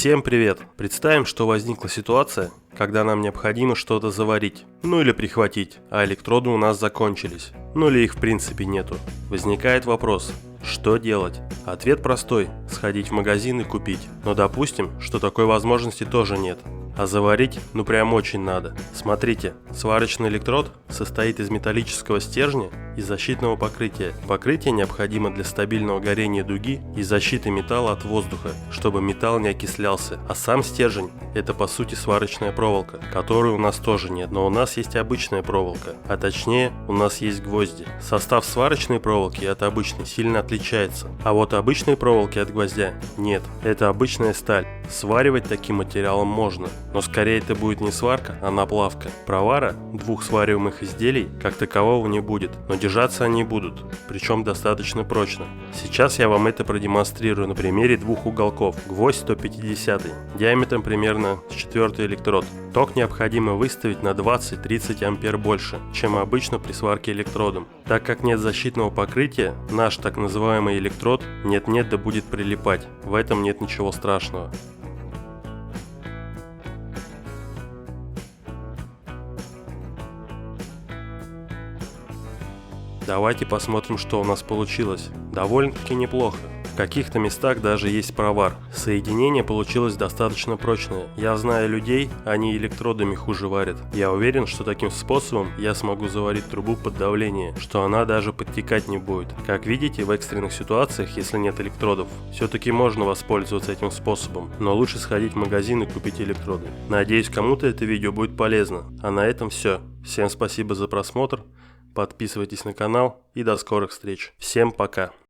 Всем привет! Представим, что возникла ситуация, когда нам необходимо что-то заварить, ну или прихватить, а электроды у нас закончились, ну или их в принципе нету. Возникает вопрос, что делать? Ответ простой – сходить в магазин и купить. Но допустим, что такой возможности тоже нет. А заварить ну прям очень надо. Смотрите, сварочный электрод состоит из металлического стержня и защитного покрытия. Покрытие необходимо для стабильного горения дуги и защиты металла от воздуха, чтобы металл не окислялся. А сам стержень – это по сути сварочная проволока, которой у нас тоже нет. Но у нас есть обычная проволока, а точнее у нас есть гвозди. Состав сварочной проволоки от обычной сильно отличается. А вот обычной проволоки от гвоздя нет. Это обычная сталь. Сваривать таким материалом можно. Но скорее это будет не сварка, а наплавка. Провара двух свариваемых изделий как такового не будет, но держаться они будут, причем достаточно прочно. Сейчас я вам это продемонстрирую на примере двух уголков. Гвоздь 150, диаметром примерно с 4 электрод. Ток необходимо выставить на 20-30 ампер больше, чем обычно при сварке электродом. Так как нет защитного покрытия, наш так называемый электрод нет-нет да будет прилипать. В этом нет ничего страшного. Давайте посмотрим, что у нас получилось. Довольно-таки неплохо. В каких-то местах даже есть провар. Соединение получилось достаточно прочное. Я знаю людей, они электродами хуже варят. Я уверен, что таким способом я смогу заварить трубу под давление, что она даже подтекать не будет. Как видите, в экстренных ситуациях, если нет электродов, все-таки можно воспользоваться этим способом. Но лучше сходить в магазин и купить электроды. Надеюсь, кому-то это видео будет полезно. А на этом все. Всем спасибо за просмотр. Подписывайтесь на канал и до скорых встреч. Всем пока.